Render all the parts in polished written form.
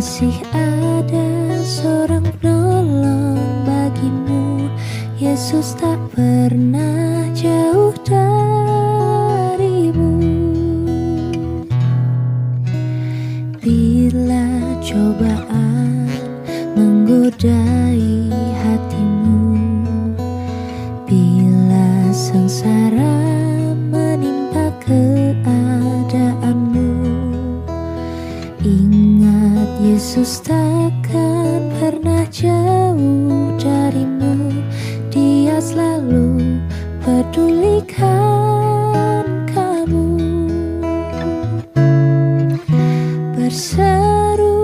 Masih ada seorang penolong bagimu. Yesus tak pernah jauh darimu. Bila cobaan menggodai hatimu, bila sengsara menimpa keadaanmu, ingat Yesus takkan pernah jauh darimu. Dia selalu pedulikan kamu. Berseru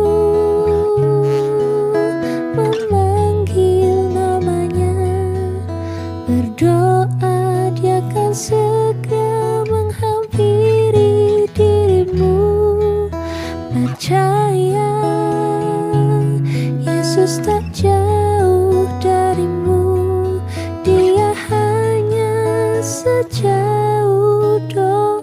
memanggil namanya, berdoa dia akan segera menghampiri dirimu. Percaya Yesus tak jauh darimu. Dia hanya sejauh doa.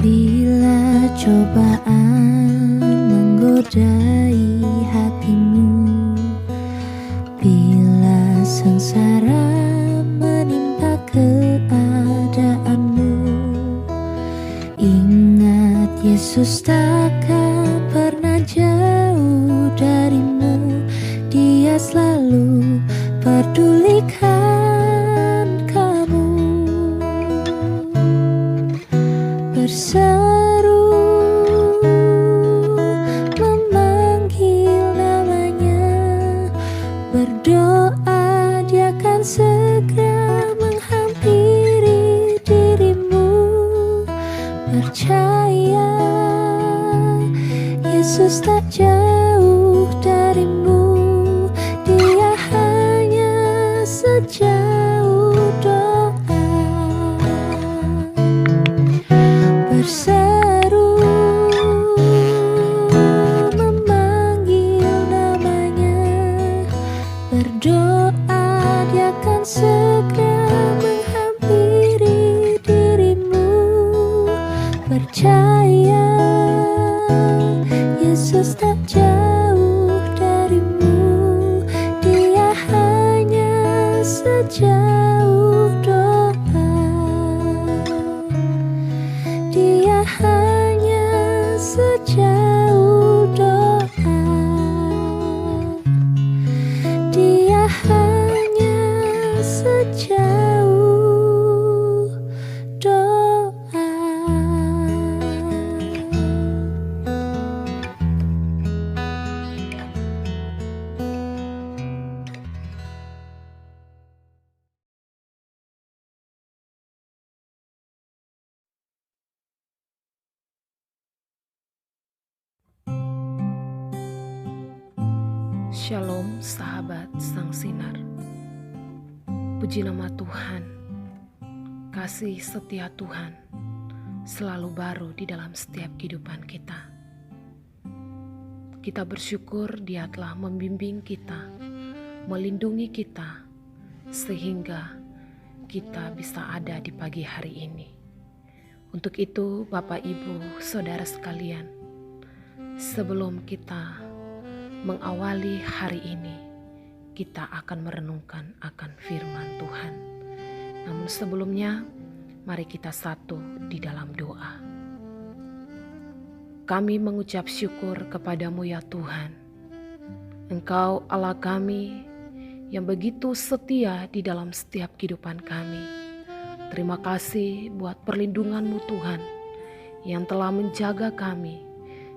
Bila cobaan menggodai hatimu, bila sengsara menimpa keadaanmu, ingat Yesus takkan pernah jauh darimu. Dia selalu pedulikan kamu. Berseru memanggil namanya, berdoa dia akan segera menghampiri dirimu. Percaya Yesus tak jauh darimu. Dia hanya sejauh doa. Berseru memanggil namanya, berdoa dia akan segera menghampiri dirimu. Percaya Yesus tak jauh darimu. Dia hanya sejauh doa. Dia hanya sejauh doa. Dia hanya sejauh doa. Shalom sahabat Sang Sinar. Puji nama Tuhan. Kasih setia Tuhan selalu baru di dalam setiap kehidupan kita. Kita bersyukur Dia telah membimbing kita, melindungi kita, sehingga kita bisa ada di pagi hari ini. Untuk itu Bapak Ibu Saudara sekalian, sebelum kita mengawali hari ini, kita akan merenungkan akan firman Tuhan. Namun sebelumnya, mari kita satu di dalam doa. Kami mengucap syukur kepadamu ya Tuhan. Engkau Allah kami yang begitu setia di dalam setiap kehidupan kami. Terima kasih buat perlindungan-Mu Tuhan yang telah menjaga kami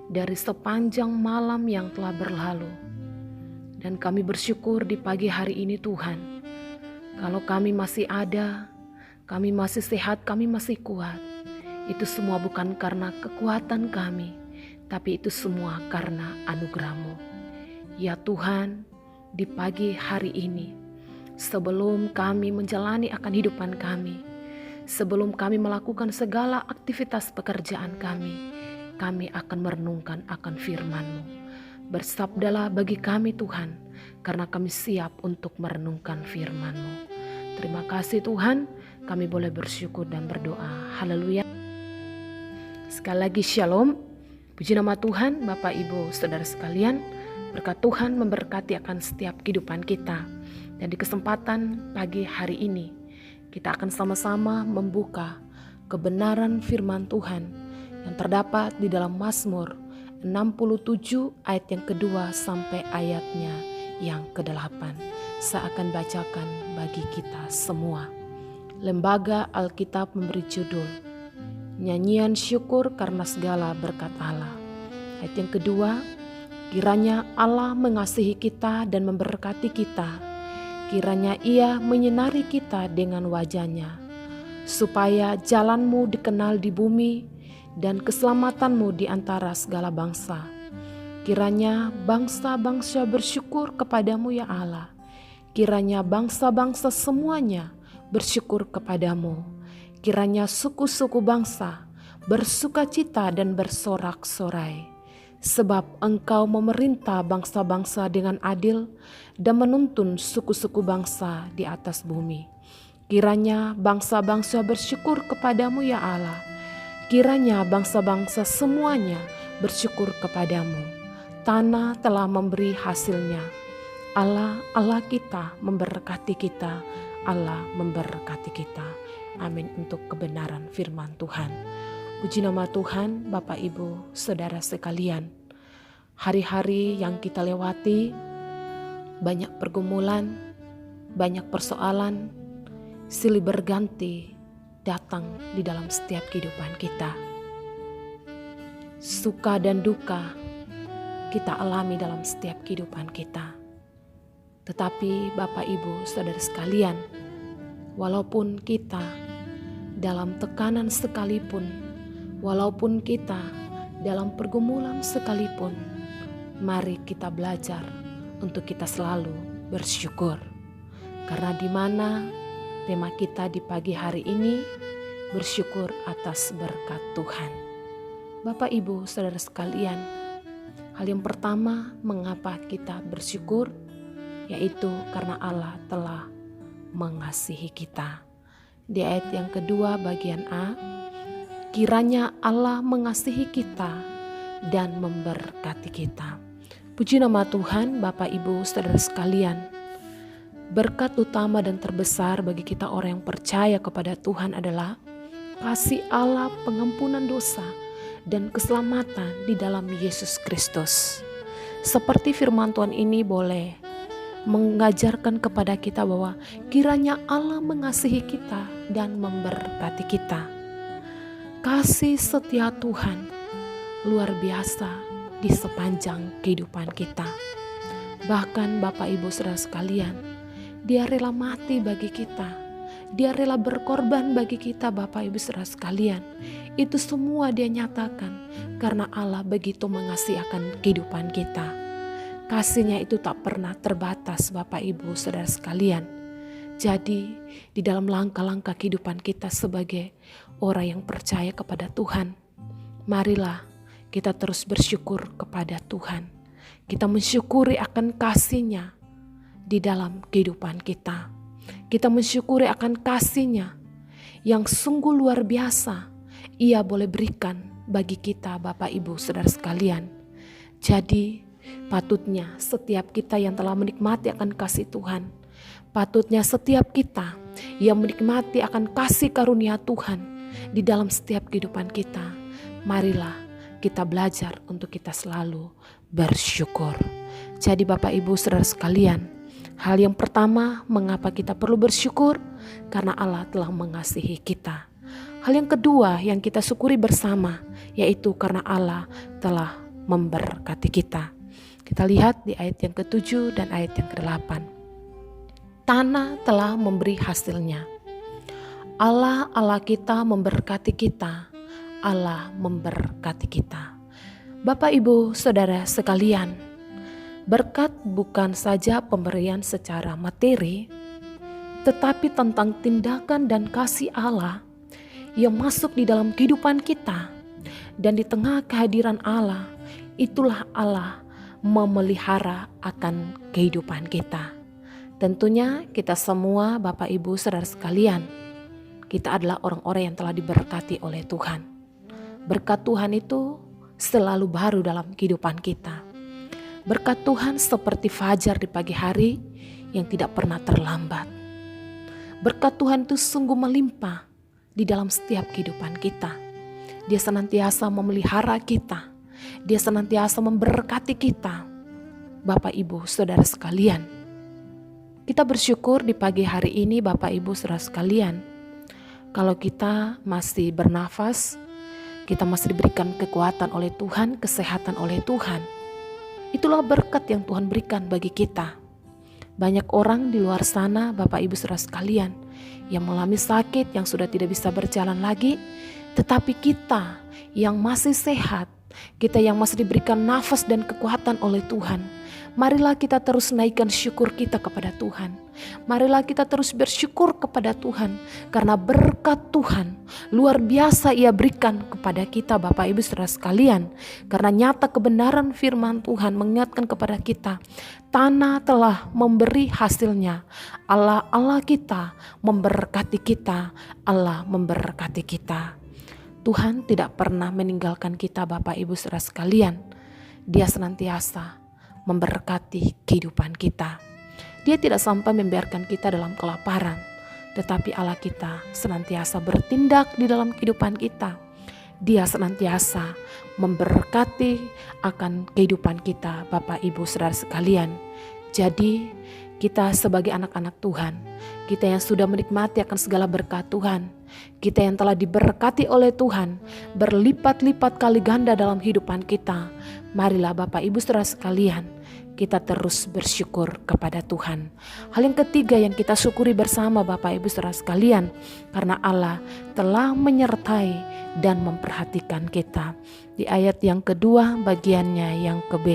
dari sepanjang malam yang telah berlalu. Dan kami bersyukur di pagi hari ini Tuhan, kalau kami masih ada, kami masih sehat, kami masih kuat, Itu semua bukan karena kekuatan kami, tapi itu semua karena anugerah-Mu. Ya Tuhan, di pagi hari ini, sebelum kami menjalani akan hidupan kami, sebelum kami melakukan segala aktivitas pekerjaan kami akan merenungkan akan firman-Mu. Bersabdalah bagi kami Tuhan, karena kami siap untuk merenungkan firman-Mu. Terima kasih Tuhan, kami boleh bersyukur dan berdoa. Haleluya. Sekali lagi shalom. Puji nama Tuhan, Bapak Ibu Saudara sekalian. Berkat Tuhan memberkati akan setiap kehidupan kita. Dan di kesempatan pagi hari ini, kita akan sama-sama membuka kebenaran firman Tuhan yang terdapat di dalam Mazmur 67 ayat yang kedua sampai ayatnya yang ke-8. Saya akan bacakan bagi kita semua. Lembaga Alkitab memberi judul Nyanyian Syukur Karena Segala Berkat Allah. Ayat yang kedua, kiranya Allah mengasihi kita dan memberkati kita. Kiranya Ia menyinari kita dengan wajah-Nya, supaya jalan-Mu dikenal di bumi dan keselamatan-Mu di antara segala bangsa. Kiranya bangsa-bangsa bersyukur kepadamu ya Allah. Kiranya bangsa-bangsa semuanya bersyukur kepadamu. Kiranya suku-suku bangsa bersukacita dan bersorak-sorai. Sebab Engkau memerintah bangsa-bangsa dengan adil dan menuntun suku-suku bangsa di atas bumi. Kiranya bangsa-bangsa bersyukur kepadamu ya Allah. Kiranya bangsa-bangsa semuanya bersyukur kepadamu. Tanah telah memberi hasilnya. Allah, Allah kita memberkati kita. Allah memberkati kita. Amin untuk kebenaran firman Tuhan. Puji nama Tuhan, Bapak Ibu, Saudara sekalian. Hari-hari yang kita lewati, banyak pergumulan, banyak persoalan, silih berganti datang di dalam setiap kehidupan kita. Suka dan duka kita alami dalam setiap kehidupan kita. Tetapi Bapak Ibu, Saudara sekalian, walaupun kita dalam tekanan sekalipun, walaupun kita dalam pergumulan sekalipun, mari kita belajar untuk kita selalu bersyukur. Karena di mana tema kita di pagi hari ini, bersyukur atas berkat Tuhan. Bapak Ibu Saudara sekalian, hal yang pertama mengapa kita bersyukur, yaitu karena Allah telah mengasihi kita. Di ayat yang kedua bagian A, kiranya Allah mengasihi kita dan memberkati kita. Puji nama Tuhan, Bapak Ibu Saudara sekalian. Berkat utama dan terbesar bagi kita orang yang percaya kepada Tuhan adalah kasih Allah, pengampunan dosa dan keselamatan di dalam Yesus Kristus. Seperti firman Tuhan ini boleh mengajarkan kepada kita bahwa kiranya Allah mengasihi kita dan memberkati kita. Kasih setia Tuhan luar biasa di sepanjang kehidupan kita. Bahkan Bapak Ibu Saudara sekalian, Dia rela mati bagi kita. Dia rela berkorban bagi kita Bapak Ibu Saudara sekalian. Itu semua Dia nyatakan karena Allah begitu mengasihi akan kehidupan kita. Kasih-Nya itu tak pernah terbatas Bapak Ibu Saudara sekalian. Jadi di dalam langkah-langkah kehidupan kita sebagai orang yang percaya kepada Tuhan, marilah kita terus bersyukur kepada Tuhan. Kita mensyukuri akan kasih-Nya di dalam kehidupan kita. Kita mensyukuri akan kasih-Nya yang sungguh luar biasa Ia boleh berikan bagi kita Bapak Ibu Saudara sekalian. Jadi patutnya setiap kita yang telah menikmati akan kasih Tuhan, patutnya setiap kita yang menikmati akan kasih karunia Tuhan di dalam setiap kehidupan kita, marilah kita belajar untuk kita selalu bersyukur. Jadi Bapak Ibu Saudara sekalian, hal yang pertama mengapa kita perlu bersyukur, karena Allah telah mengasihi kita. Hal yang kedua yang kita syukuri bersama, yaitu karena Allah telah memberkati kita. Kita lihat di ayat yang ke-7 dan ayat yang ke-8. Tanah telah memberi hasilnya. Allah kita memberkati kita Allah memberkati kita. Bapak, Ibu, Saudara sekalian, berkat bukan saja pemberian secara materi, tetapi tentang tindakan dan kasih Allah yang masuk di dalam kehidupan kita. Dan di tengah kehadiran Allah, itulah Allah memelihara akan kehidupan kita. Tentunya kita semua, Bapak, Ibu, Saudara sekalian, kita adalah orang-orang yang telah diberkati oleh Tuhan. Berkat Tuhan itu selalu baru dalam kehidupan kita. Berkat Tuhan seperti fajar di pagi hari yang tidak pernah terlambat. Berkat Tuhan itu sungguh melimpah di dalam setiap kehidupan kita. Dia senantiasa memelihara kita. Dia senantiasa memberkati kita. Bapak, Ibu, Saudara sekalian, kita bersyukur di pagi hari ini, Bapak, Ibu, Saudara sekalian, kalau kita masih bernafas, kita masih diberikan kekuatan oleh Tuhan, kesehatan oleh Tuhan. Itulah berkat yang Tuhan berikan bagi kita. Banyak orang di luar sana, Bapak, Ibu, Saudara sekalian, yang mengalami sakit, yang sudah tidak bisa berjalan lagi. Tetapi kita yang masih sehat, kita yang masih diberikan nafas dan kekuatan oleh Tuhan, marilah kita terus naikkan syukur kita kepada Tuhan. Marilah kita terus bersyukur kepada Tuhan, karena berkat Tuhan luar biasa Ia berikan kepada kita, Bapak, Ibu, Saudara sekalian. Karena nyata kebenaran firman Tuhan mengingatkan kepada kita, tanah telah memberi hasilnya. Allah kita memberkati kita, Allah memberkati kita. Tuhan tidak pernah meninggalkan kita, Bapak, Ibu, Saudara sekalian. Dia senantiasa memberkati kehidupan kita. Dia tidak sampai membiarkan kita dalam kelaparan, tetapi Allah kita senantiasa bertindak di dalam kehidupan kita. Dia senantiasa memberkati akan kehidupan kita, Bapak, Ibu, Saudara sekalian. Jadi kita sebagai anak-anak Tuhan, kita yang sudah menikmati akan segala berkat Tuhan, kita yang telah diberkati oleh Tuhan berlipat-lipat kali ganda dalam kehidupan kita, marilah Bapak, Ibu, Saudara sekalian, kita terus bersyukur kepada Tuhan. Hal yang ketiga yang kita syukuri bersama, Bapak, Ibu, Saudara sekalian, karena Allah telah menyertai dan memperhatikan kita. Di ayat yang kedua bagiannya yang ke B,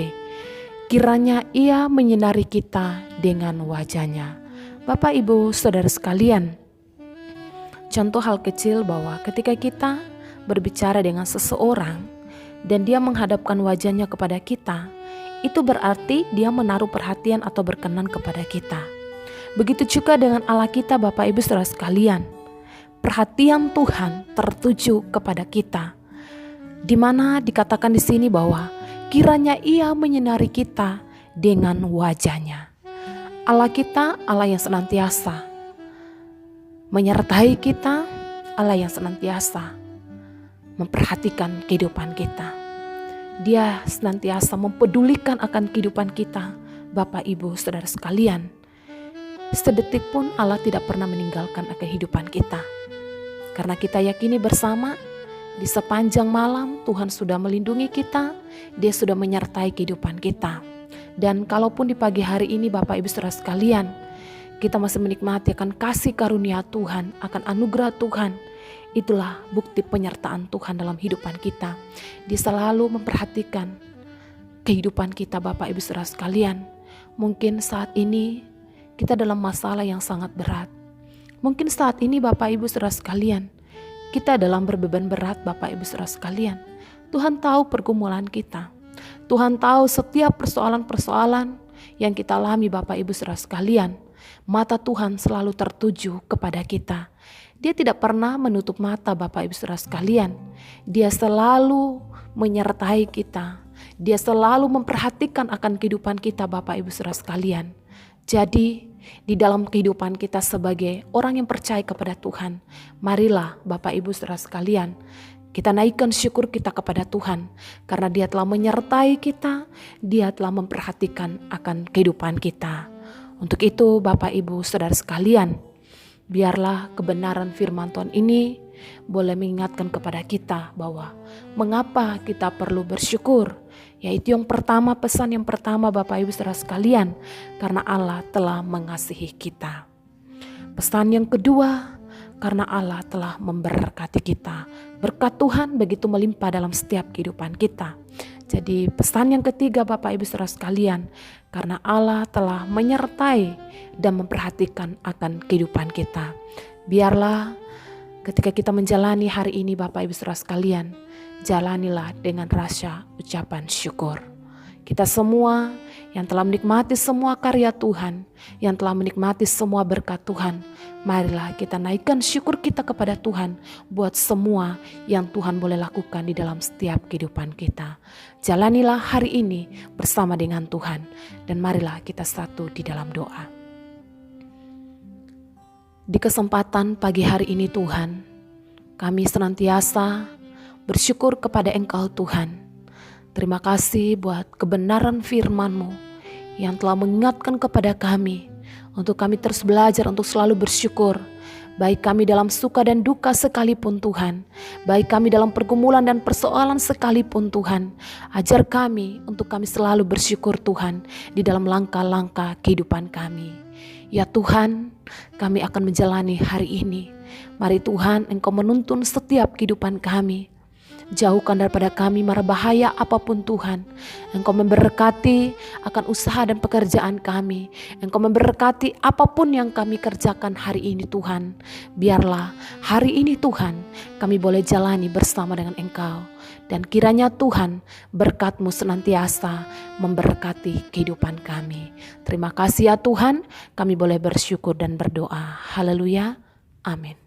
kiranya Ia menyinari kita dengan wajahnya. Bapak, Ibu, Saudara sekalian, contoh hal kecil bahwa ketika kita berbicara dengan seseorang dan dia menghadapkan wajahnya kepada kita, itu berarti dia menaruh perhatian atau berkenan kepada kita. Begitu juga dengan Allah kita, Bapak, Ibu, Saudara sekalian. Perhatian Tuhan tertuju kepada kita, di mana dikatakan di sini bahwa kiranya Ia menyinari kita dengan wajahnya. Allah kita, Allah yang senantiasa menyertai kita, Allah yang senantiasa memperhatikan kehidupan kita. Dia senantiasa mempedulikan akan kehidupan kita, Bapak, Ibu, Saudara sekalian. Sedetik pun Allah tidak pernah meninggalkan akan kehidupan kita. Karena kita yakini bersama, di sepanjang malam Tuhan sudah melindungi kita, Dia sudah menyertai kehidupan kita. Dan kalaupun di pagi hari ini, Bapak, Ibu, Saudara sekalian, kita masih menikmati akan kasih karunia Tuhan, akan anugerah Tuhan, itulah bukti penyertaan Tuhan dalam kehidupan kita. Dia selalu memperhatikan kehidupan kita, Bapak, Ibu, Saudara sekalian. Mungkin saat ini kita dalam masalah yang sangat berat. Mungkin saat ini, Bapak, Ibu, Saudara sekalian, kita dalam berbeban berat, Bapak, Ibu, Saudara sekalian. Tuhan tahu pergumulan kita. Tuhan tahu setiap persoalan-persoalan yang kita alami, Bapak, Ibu, Saudara sekalian. Mata Tuhan selalu tertuju kepada kita. Dia tidak pernah menutup mata, Bapak, Ibu, Saudara sekalian. Dia selalu menyertai kita. Dia selalu memperhatikan akan kehidupan kita, Bapak, Ibu, Saudara sekalian. Jadi di dalam kehidupan kita sebagai orang yang percaya kepada Tuhan, marilah Bapak, Ibu, Saudara sekalian, kita naikkan syukur kita kepada Tuhan. Karena Dia telah menyertai kita, Dia telah memperhatikan akan kehidupan kita. Untuk itu, Bapak, Ibu, Saudara sekalian, biarlah kebenaran firman Tuhan ini boleh mengingatkan kepada kita bahwa mengapa kita perlu bersyukur. Yaitu yang pertama, pesan yang pertama, Bapak, Ibu, Saudara sekalian, karena Allah telah mengasihi kita. Pesan yang kedua, karena Allah telah memberkati kita. Berkat Tuhan begitu melimpah dalam setiap kehidupan kita. Jadi pesan yang ketiga Bapak Ibu Saudara sekalian, karena Allah telah menyertai dan memperhatikan akan kehidupan kita. Biarlah ketika kita menjalani hari ini Bapak Ibu Saudara sekalian, jalanilah dengan rasa ucapan syukur. Kita semua yang telah menikmati semua karya Tuhan, yang telah menikmati semua berkat Tuhan, marilah kita naikkan syukur kita kepada Tuhan buat semua yang Tuhan boleh lakukan di dalam setiap kehidupan kita. Jalanilah hari ini bersama dengan Tuhan dan marilah kita satu di dalam doa. Di kesempatan pagi hari ini Tuhan, kami senantiasa bersyukur kepada Engkau Tuhan. Terima kasih buat kebenaran firman-Mu yang telah mengingatkan kepada kami untuk kami terus belajar untuk selalu bersyukur. Baik kami dalam suka dan duka sekalipun Tuhan, baik kami dalam pergumulan dan persoalan sekalipun Tuhan. Ajar kami untuk kami selalu bersyukur Tuhan di dalam langkah-langkah kehidupan kami. Ya Tuhan, kami akan menjalani hari ini. Mari Tuhan, Engkau menuntun setiap kehidupan kami. Jauhkan daripada kami mara bahaya apapun Tuhan. Engkau memberkati akan usaha dan pekerjaan kami. Engkau memberkati apapun yang kami kerjakan hari ini Tuhan. Biarlah hari ini Tuhan kami boleh jalani bersama dengan Engkau. Dan kiranya Tuhan berkat-Mu senantiasa memberkati kehidupan kami. Terima kasih ya Tuhan, kami boleh bersyukur dan berdoa. Haleluya, amin.